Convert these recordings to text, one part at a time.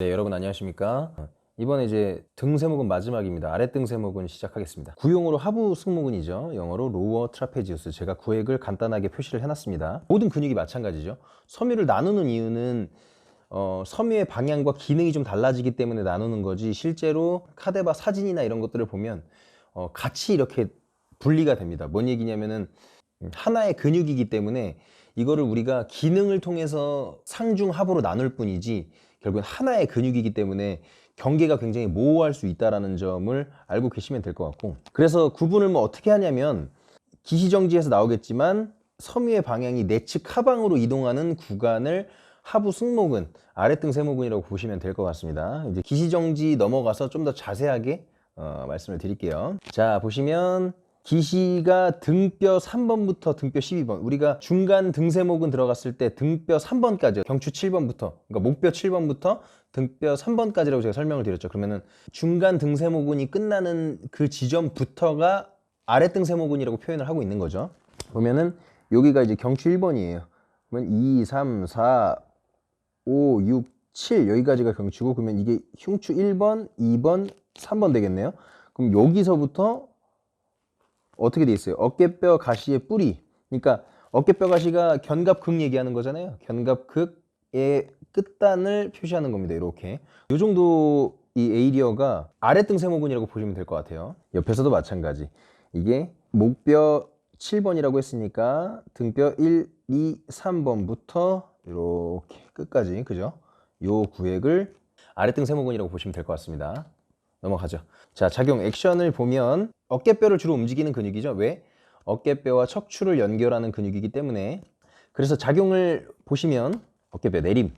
네, 여러분 안녕하십니까? 이번에 이제 등세모근 마지막입니다. 아랫등세모근 시작하겠습니다. 구용어로 하부 승모근이죠. 영어로 로어 트라페지우스. 제가 구획을 간단하게 표시를 해놨습니다. 모든 근육이 마찬가지죠. 섬유를 나누는 이유는 섬유의 방향과 기능이 좀 달라지기 때문에 나누는 거지, 실제로 카데바 사진이나 이런 것들을 보면 같이 이렇게 분리가 됩니다. 뭔 얘기냐면은 하나의 근육이기 때문에 이거를 우리가 기능을 통해서 상중하부로 나눌 뿐이지 결국은 하나의 근육이기 때문에 경계가 굉장히 모호할 수 있다는 점을 알고 계시면 될 것 같고, 그래서 구분을 뭐 어떻게 하냐면 기시정지에서 나오겠지만 섬유의 방향이 내측 하방으로 이동하는 구간을 하부 승모근, 아랫등세모근이라고 보시면 될 것 같습니다. 이제 기시정지 넘어가서 좀 더 자세하게 말씀을 드릴게요. 자, 보시면 기시가 등뼈 3번부터 등뼈 12번, 우리가 중간 등세모근 들어갔을 때 등뼈 3번까지, 경추 7번부터, 그러니까 목뼈 7번부터 등뼈 3번까지라고 제가 설명을 드렸죠. 그러면은 중간 등세모근이 끝나는 그 지점부터가 아랫등세모근이라고 표현을 하고 있는 거죠. 보면은 여기가 이제 경추 1번이에요. 그러면 2, 3, 4, 5, 6, 7 여기까지가 경추고, 그러면 이게 흉추 1번, 2번, 3번 되겠네요. 그럼 여기서부터 어떻게 돼 있어요? 어깨뼈 가시의 뿌리. 그러니까 어깨뼈 가시가 견갑극 얘기하는 거잖아요. 견갑극의 끝단을 표시하는 겁니다. 이렇게. 이 정도 이 에이리어가 아랫등세모근이라고 보시면 될 것 같아요. 옆에서도 마찬가지. 이게 목뼈 7번이라고 했으니까 등뼈 1, 2, 3번부터 이렇게 끝까지, 그죠? 요 구획을 아랫등세모근이라고 보시면 될 것 같습니다. 넘어가죠. 자, 작용 액션을 보면 어깨뼈를 주로 움직이는 근육이죠. 왜? 어깨뼈와 척추를 연결하는 근육이기 때문에. 그래서 작용을 보시면 어깨뼈 내림,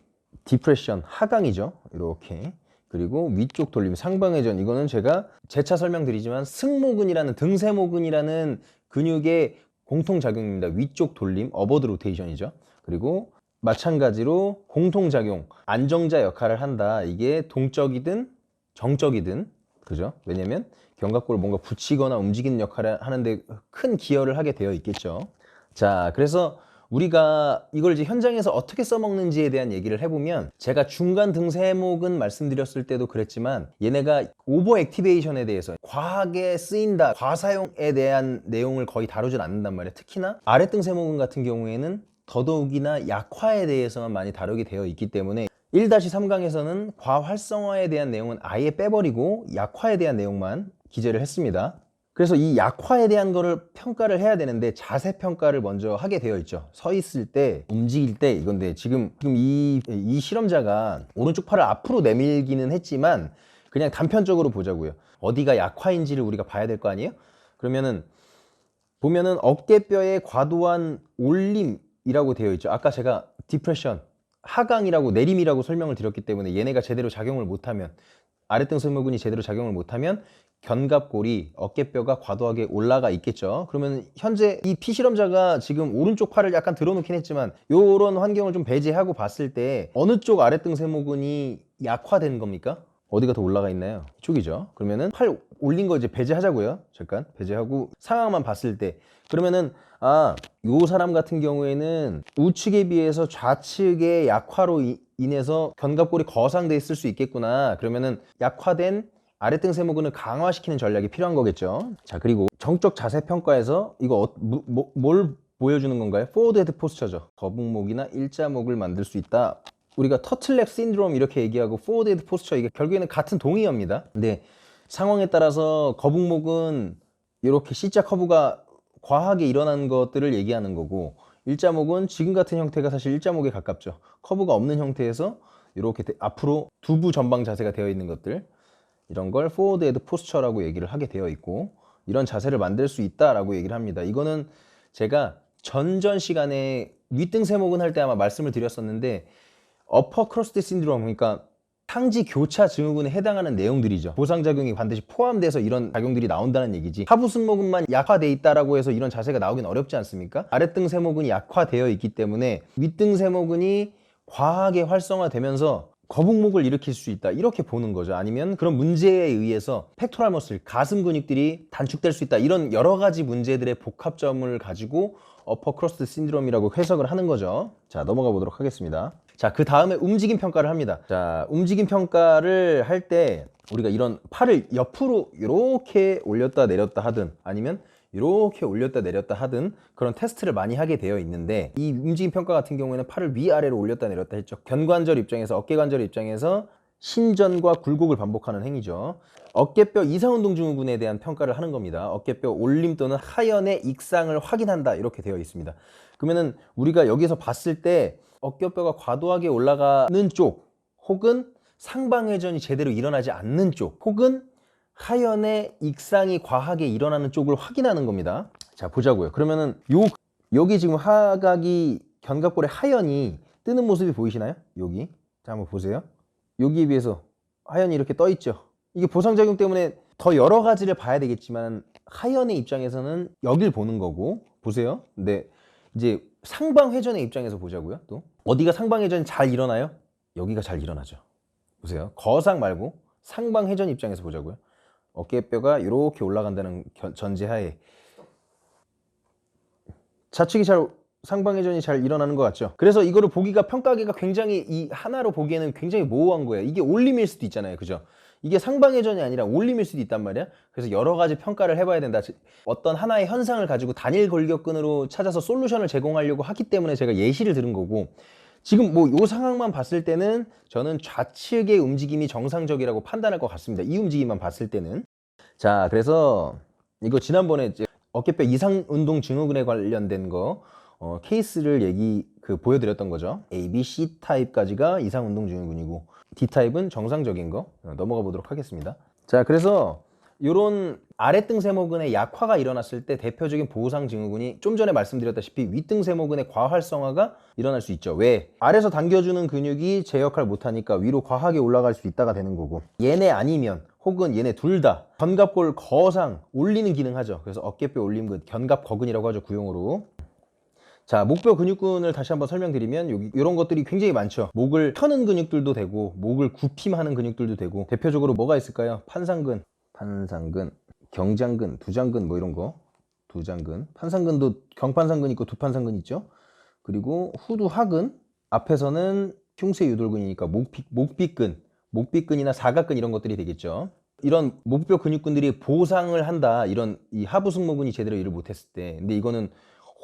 디프레션, 하강이죠. 이렇게. 그리고 위쪽 돌림, 상방회전. 이거는 제가 재차 설명드리지만 승모근이라는, 등세모근이라는 근육의 공통작용입니다. 위쪽 돌림, 어버드 로테이션이죠. 그리고 마찬가지로 공통작용, 안정자 역할을 한다. 이게 동적이든 정적이든, 그죠? 왜냐면 견갑골을 뭔가 붙이거나 움직이는 역할을 하는데 큰 기여를 하게 되어 있겠죠. 자, 그래서 우리가 이걸 이제 현장에서 어떻게 써먹는지에 대한 얘기를 해보면, 제가 중간 등세모근 말씀드렸을 때도 그랬지만 얘네가 오버 액티베이션에 대해서, 과하게 쓰인다, 과사용에 대한 내용을 거의 다루질 않는단 말이에요. 특히나 아랫등세모근 같은 경우에는 더더욱이나 약화에 대해서만 많이 다루게 되어 있기 때문에 1-3강에서는 과활성화에 대한 내용은 아예 빼버리고 약화에 대한 내용만 기재를 했습니다. 그래서 이 약화에 대한 거를 평가를 해야 되는데 자세 평가를 먼저 하게 되어 있죠. 서 있을 때, 움직일 때. 이건데 지금 이 실험자가 오른쪽 팔을 앞으로 내밀기는 했지만 그냥 단편적으로 보자고요. 어디가 약화인지를 우리가 봐야 될 거 아니에요? 그러면은 보면은 어깨뼈의 과도한 올림이라고 되어 있죠. 아까 제가 디프레션, 하강이라고, 내림이라고 설명을 드렸기 때문에 얘네가 제대로 작용을 못하면, 아랫등세모근이 제대로 작용을 못하면 견갑골이, 어깨뼈가 과도하게 올라가 있겠죠. 그러면 현재 이 피실험자가 지금 오른쪽 팔을 약간 들어놓긴 했지만 요런 환경을 좀 배제하고 봤을 때 어느 쪽 아랫등세모근이 약화된 겁니까? 어디가 더 올라가 있나요? 이쪽이죠. 그러면은 팔 올린 거 이제 배제하자고요. 잠깐 배제하고 상황만 봤을 때, 그러면은 요 사람 같은 경우에는 우측에 비해서 좌측의 약화로 인해서 견갑골이 거상돼 있을 수 있겠구나. 그러면은 약화된 아랫등세모근을 강화시키는 전략이 필요한 거겠죠. 자, 그리고 정적 자세 평가에서 이거 뭘 보여주는 건가요? 포워드 헤드 포스처죠. 거북목이나 일자목을 만들 수 있다. 우리가 터틀넥 신드롬 이렇게 얘기하고 포워드 헤드 포스처, 이게 결국에는 같은 동의어입니다. 근데 상황에 따라서 거북목은 이렇게 C자 커브가 과하게 일어난 것들을 얘기하는 거고, 일자목은 지금 같은 형태가 사실 일자목에 가깝죠. 커브가 없는 형태에서 이렇게 앞으로 두부 전방 자세가 되어 있는 것들, 이런 걸 포워드 헤드 포스처라고 얘기를 하게 되어 있고, 이런 자세를 만들 수 있다라고 얘기를 합니다. 이거는 제가 전전 시간에 윗등세모근 할 때 아마 말씀을 드렸었는데, 어퍼 크러스트 신드롬, 그러니까 상지 교차 증후군에 해당하는 내용들이죠. 보상작용이 반드시 포함돼서 이런 작용들이 나온다는 얘기지, 하부 승모근만 약화돼 있다라고 해서 이런 자세가 나오긴 어렵지 않습니까? 아랫등세모근이 약화되어 있기 때문에 윗등세모근이 과하게 활성화되면서 거북목을 일으킬 수 있다 이렇게 보는 거죠. 아니면 그런 문제에 의해서 팩토럴 머슬, 가슴 근육들이 단축될 수 있다, 이런 여러 가지 문제들의 복합점을 가지고 어퍼 크러스트 신드롬이라고 해석을 하는 거죠. 자, 넘어가 보도록 하겠습니다. 자, 그 다음에 움직임 평가를 합니다. 자, 움직임 평가를 할 때 우리가 이런 팔을 옆으로 이렇게 올렸다 내렸다 하든 아니면 이렇게 올렸다 내렸다 하든 그런 테스트를 많이 하게 되어 있는데, 이 움직임 평가 같은 경우에는 팔을 위아래로 올렸다 내렸다 했죠. 견관절 입장에서, 어깨관절 입장에서 신전과 굴곡을 반복하는 행위죠. 어깨뼈 이상운동 증후군에 대한 평가를 하는 겁니다. 어깨뼈 올림 또는 하연의 익상을 확인한다 이렇게 되어 있습니다. 그러면은 우리가 여기서 봤을 때 어깨뼈가 과도하게 올라가는 쪽, 혹은 상방회전이 제대로 일어나지 않는 쪽, 혹은 하연의 익상이 과하게 일어나는 쪽을 확인하는 겁니다. 자, 보자고요. 그러면은 여기 지금 하각이 견갑골의 하연이 뜨는 모습이 보이시나요? 여기. 자, 한번 보세요. 여기에 비해서 하연이 이렇게 떠 있죠. 이게 보상작용 때문에 더 여러 가지를 봐야 되겠지만 하연의 입장에서는 여길 보는 거고, 보세요. 근데 이제 상방회전의 입장에서 보자고요. 또 어디가 상방회전이 잘 일어나요? 여기가 잘 일어나죠. 보세요. 거상 말고 상방회전 입장에서 보자고요. 어깨뼈가 이렇게 올라간다는 전제하에 좌측이 상방회전이 잘 일어나는 것 같죠. 그래서 이거를 보기가, 평가하기가 굉장히, 이 하나로 보기에는 굉장히 모호한 거예요. 이게 올림일 수도 있잖아요. 그죠? 이게 상방회전이 아니라 올림일 수도 있단 말이야. 그래서 여러 가지 평가를 해봐야 된다. 어떤 하나의 현상을 가지고 단일 골격근으로 찾아서 솔루션을 제공하려고 하기 때문에 제가 예시를 들은 거고, 지금 뭐 이 상황만 봤을 때는 저는 좌측의 움직임이 정상적이라고 판단할 것 같습니다. 이 움직임만 봤을 때는. 자, 그래서 이거 지난번에 이제 어깨뼈 이상 운동 증후군에 관련된 거 케이스를 보여드렸던 거죠. A, B, C 타입까지가 이상 운동 증후군이고 D 타입은 정상적인 거. 넘어가 보도록 하겠습니다. 자, 그래서 이런 아랫등세모근의 약화가 일어났을 때 대표적인 보상 증후군이 좀 전에 말씀드렸다시피 윗등세모근의 과활성화가 일어날 수 있죠. 왜? 아래서 당겨주는 근육이 제 역할을 못하니까 위로 과하게 올라갈 수 있다가 되는 거고, 얘네 아니면 혹은 얘네 둘 다 견갑골 거상 올리는 기능 하죠. 그래서 어깨뼈 올림근, 견갑거근이라고 하죠, 구용어로. 자, 목뼈 근육군을 다시 한번 설명드리면 이런 것들이 굉장히 많죠. 목을 펴는 근육들도 되고 목을 굽힘하는 근육들도 되고, 대표적으로 뭐가 있을까요? 판상근, 경장근, 두장근, 뭐 이런 거. 두장근, 판상근도 경판상근 있고 두판상근 있죠. 그리고 후두하근, 앞에서는 흉쇄유돌근이니까 목빗근이나 사각근 이런 것들이 되겠죠. 이런 목뼈 근육군들이 보상을 한다, 이런 이 하부 승모근이 제대로 일을 못했을 때. 근데 이거는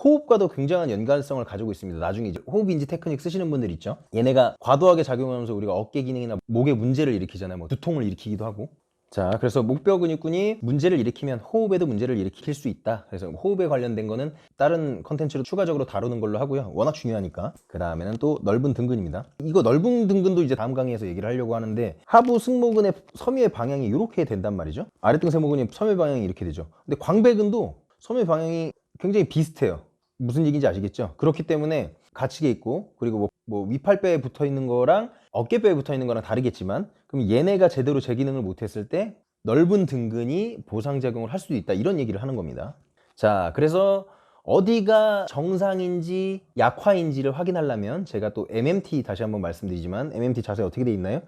호흡과도 굉장한 연관성을 가지고 있습니다. 나중에 이제 호흡인지 테크닉 쓰시는 분들 있죠. 얘네가 과도하게 작용하면서 우리가 어깨 기능이나 목에 문제를 일으키잖아요. 뭐 두통을 일으키기도 하고. 자, 그래서 목뼈 근육군이 문제를 일으키면 호흡에도 문제를 일으킬 수 있다. 그래서 호흡에 관련된 거는 다른 컨텐츠로 추가적으로 다루는 걸로 하고요. 워낙 중요하니까. 그 다음에는 또 넓은 등근입니다. 이거 넓은 등근도 이제 다음 강의에서 얘기를 하려고 하는데, 하부 승모근의 섬유의 방향이 이렇게 된단 말이죠. 아랫등 세모근의 섬유 방향이 이렇게 되죠. 근데 광배근도 섬유 방향이 굉장히 비슷해요. 무슨 얘기인지 아시겠죠? 그렇기 때문에 갇히게 있고, 그리고 뭐 위팔뼈에 붙어 있는 거랑 어깨뼈에 붙어 있는 거랑 다르겠지만, 그럼 얘네가 제대로 제 기능을 못했을 때 넓은 등근이 보상작용을 할 수도 있다, 이런 얘기를 하는 겁니다. 자, 그래서 어디가 정상인지 약화인지를 확인하려면 제가 또 MMT 다시 한번 말씀드리지만, MMT 자세 어떻게 돼 있나요?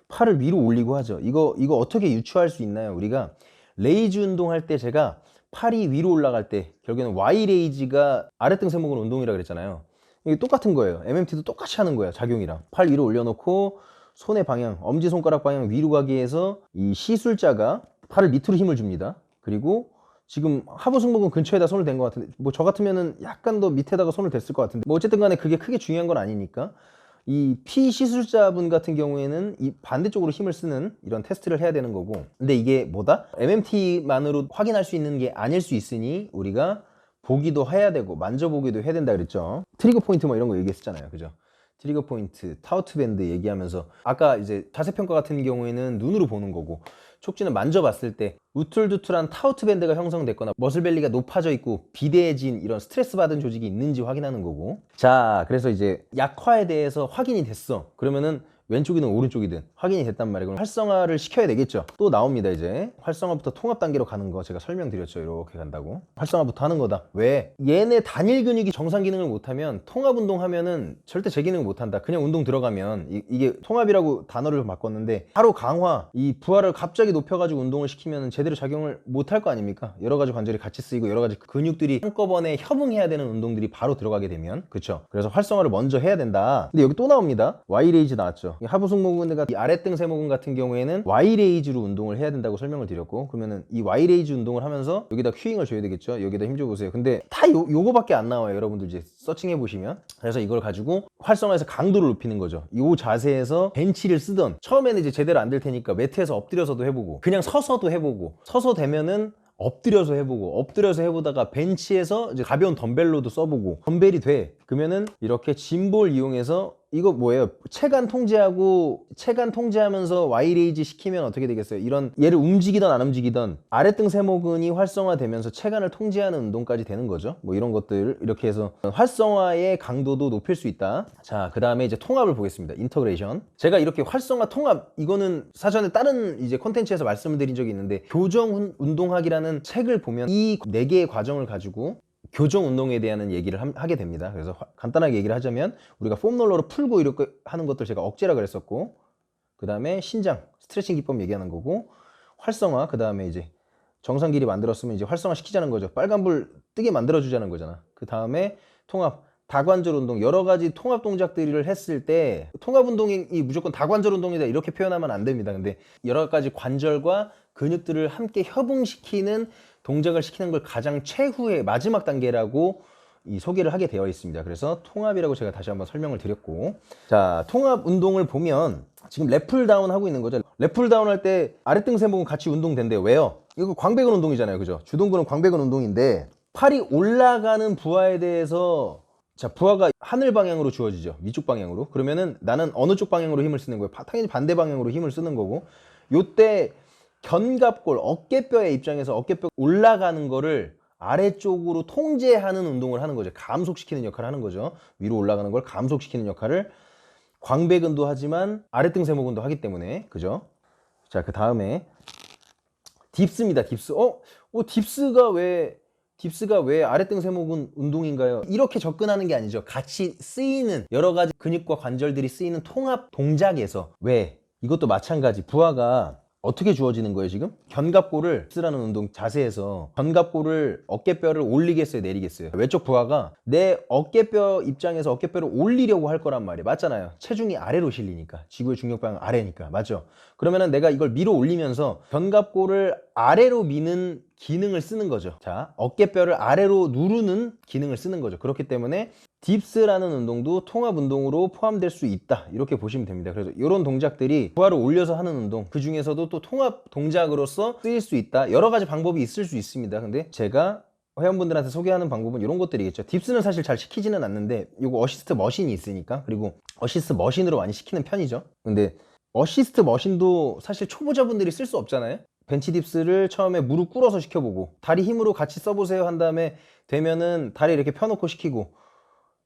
팔을 위로 올리고 하죠. 이거 어떻게 유추할 수 있나요? 우리가 레이즈 운동할 때 제가 팔이 위로 올라갈 때 결국에는 Y 레이즈가 아랫등세모근 운동이라 그랬잖아요. 이게 똑같은 거예요. MMT도 똑같이 하는 거예요. 작용이랑. 팔 위로 올려놓고 손의 방향, 엄지손가락 방향 위로 가기 위해서 이 시술자가 팔을 밑으로 힘을 줍니다. 그리고 지금 하부 승모근 근처에다 손을 댄 것 같은데, 뭐 저 같으면은 약간 더 밑에다가 손을 댔을 것 같은데, 뭐 어쨌든 간에 그게 크게 중요한 건 아니니까, 이 피시술자분 같은 경우에는 이 반대쪽으로 힘을 쓰는 이런 테스트를 해야 되는 거고, 근데 이게 뭐다? MMT만으로 확인할 수 있는 게 아닐 수 있으니 우리가 보기도 해야 되고 만져보기도 해야 된다 그랬죠. 트리거 포인트 뭐 이런 거 얘기했었잖아요. 그죠? 트리거 포인트, 타우트 밴드 얘기하면서, 아까 이제 자세평가 같은 경우에는 눈으로 보는 거고, 촉진은 만져봤을 때 우툴두툴한 타우트 밴드가 형성됐거나 머슬벨리가 높아져 있고 비대해진 이런 스트레스 받은 조직이 있는지 확인하는 거고. 자, 그래서 이제 약화에 대해서 확인이 됐어. 그러면은 왼쪽이든 오른쪽이든 확인이 됐단 말이에요. 그럼 활성화를 시켜야 되겠죠. 또 나옵니다. 이제 활성화부터 통합 단계로 가는 거 제가 설명드렸죠. 이렇게 간다고. 활성화부터 하는 거다. 왜? 얘네 단일 근육이 정상 기능을 못하면 통합 운동 하면은 절대 제 기능을 못한다. 그냥 운동 들어가면 이게 통합이라고 단어를 바꿨는데 바로 강화, 이 부하를 갑자기 높여가지고 운동을 시키면 제대로 작용을 못할 거 아닙니까? 여러 가지 관절이 같이 쓰이고 여러 가지 근육들이 한꺼번에 협응해야 되는 운동들이 바로 들어가게 되면, 그쵸? 그래서 활성화를 먼저 해야 된다. 근데 여기 또 나옵니다. Y레이즈 나왔죠. 하부 승모근과 이 아랫등 세모근 같은 경우에는 Y레이즈로 운동을 해야 된다고 설명을 드렸고, 그러면은 이 Y레이즈 운동을 하면서 여기다 큐잉을 줘야 되겠죠. 여기다 힘 줘보세요. 근데 다 요거밖에 안 나와요. 여러분들 이제 서칭해 보시면. 그래서 이걸 가지고 활성화해서 강도를 높이는 거죠. 이 자세에서 벤치를 쓰던, 처음에는 이제 제대로 안 될 테니까 매트에서 엎드려서도 해보고 그냥 서서도 해보고, 서서 되면은 엎드려서 해보고, 엎드려서 해보다가 벤치에서 이제 가벼운 덤벨로도 써보고, 덤벨이 돼. 그러면은 이렇게 짐볼 이용해서, 이거 뭐예요? 체간 통제하면서 Y레이즈 시키면 어떻게 되겠어요? 이런 얘를 움직이던 안 움직이던 아랫등 세모근이 활성화되면서 체간을 통제하는 운동까지 되는 거죠. 뭐 이런 것들 이렇게 해서 활성화의 강도도 높일 수 있다. 자, 그 다음에 이제 통합을 보겠습니다. 인터그레이션. 제가 이렇게 활성화 통합, 이거는 사전에 다른 이제 콘텐츠에서 말씀을 드린 적이 있는데, 교정 운동학이라는 책을 보면 이 4개의 과정을 가지고 교정 운동에 대한 얘기를 하게 됩니다. 그래서 간단하게 얘기를 하자면, 우리가 폼롤러로 풀고 이렇게 하는 것들 제가 억제라 그랬었고, 그 다음에 신장 스트레칭 기법 얘기하는 거고, 활성화, 그 다음에 이제 정상 길이 만들었으면 이제 활성화 시키자는 거죠. 빨간불 뜨게 만들어 주자는 거잖아. 그 다음에 통합, 다관절 운동, 여러 가지 통합 동작들을 했을 때, 통합 운동이 무조건 다관절 운동이다 이렇게 표현하면 안 됩니다. 근데 여러 가지 관절과 근육들을 함께 협응시키는 동작을 시키는 걸 가장 최후의 마지막 단계라고 소개를 하게 되어 있습니다. 그래서 통합이라고 제가 다시 한번 설명을 드렸고, 자, 통합 운동을 보면 지금 랩풀 다운 하고 있는 거죠. 랩풀 다운 할 때 아랫등 세모근 같이 운동된대요. 왜요? 이거 광배근 운동이잖아요. 그죠? 주동근은 광배근 운동인데, 팔이 올라가는 부하에 대해서, 자, 부하가 하늘 방향으로 주어지죠. 위쪽 방향으로. 그러면은 나는 어느 쪽 방향으로 힘을 쓰는 거예요? 당연히 반대 방향으로 힘을 쓰는 거고, 요때 견갑골, 어깨뼈의 입장에서 어깨뼈 올라가는 거를 아래쪽으로 통제하는 운동을 하는 거죠. 감속시키는 역할을 하는 거죠. 위로 올라가는 걸 감속시키는 역할을 광배근도 하지만 아랫등 세모근도 하기 때문에, 그죠? 자, 그 다음에 딥스입니다. 딥스. 딥스가 왜 아랫등 세모근 운동인가요? 이렇게 접근하는 게 아니죠. 같이 쓰이는 여러 가지 근육과 관절들이 쓰이는 통합 동작에서, 왜? 이것도 마찬가지. 부하가 어떻게 주어지는 거예요, 지금? 견갑골을 쓰라는 운동 자세에서 견갑골을, 어깨뼈를 올리겠어요, 내리겠어요? 외쪽 부하가 내 어깨뼈 입장에서 어깨뼈를 올리려고 할 거란 말이에요. 맞잖아요. 체중이 아래로 실리니까. 지구의 중력 방향 아래니까. 맞죠? 그러면은 내가 이걸 밀어 올리면서 견갑골을 아래로 미는 기능을 쓰는 거죠. 자, 어깨뼈를 아래로 누르는 기능을 쓰는 거죠. 그렇기 때문에 딥스라는 운동도 통합 운동으로 포함될 수 있다, 이렇게 보시면 됩니다. 그래서 이런 동작들이 부하를 올려서 하는 운동, 그 중에서도 또 통합 동작으로서 쓰일 수 있다. 여러 가지 방법이 있을 수 있습니다. 근데 제가 회원분들한테 소개하는 방법은 이런 것들이겠죠. 딥스는 사실 잘 시키지는 않는데, 이거 어시스트 머신이 있으니까, 그리고 어시스트 머신으로 많이 시키는 편이죠. 근데 어시스트 머신도 사실 초보자분들이 쓸 수 없잖아요. 벤치 딥스를 처음에 무릎 꿇어서 시켜보고, 다리 힘으로 같이 써보세요 한 다음에 되면은 다리 이렇게 펴놓고 시키고,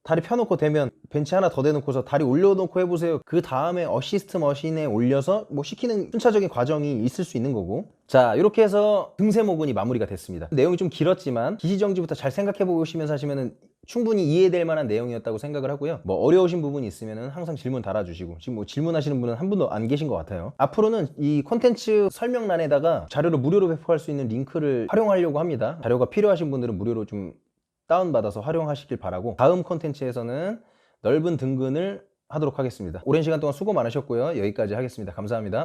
다리 펴놓고 되면 벤치 하나 더 대놓고서 다리 올려놓고 해보세요. 그 다음에 어시스트 머신에 올려서 뭐 시키는 순차적인 과정이 있을 수 있는 거고. 자, 이렇게 해서 등세모근이 마무리가 됐습니다. 내용이 좀 길었지만 기시정지부터 잘 생각해 보시면서 하시면은 충분히 이해될 만한 내용이었다고 생각을 하고요. 뭐 어려우신 부분이 있으면은 항상 질문 달아주시고, 지금 뭐 질문하시는 분은 한 분도 안 계신 것 같아요. 앞으로는 이 콘텐츠 설명란에다가 자료를 무료로 배포할 수 있는 링크를 활용하려고 합니다. 자료가 필요하신 분들은 무료로 좀 다운받아서 활용하시길 바라고, 다음 콘텐츠에서는 넓은 등근을 하도록 하겠습니다. 오랜 시간 동안 수고 많으셨고요. 여기까지 하겠습니다. 감사합니다.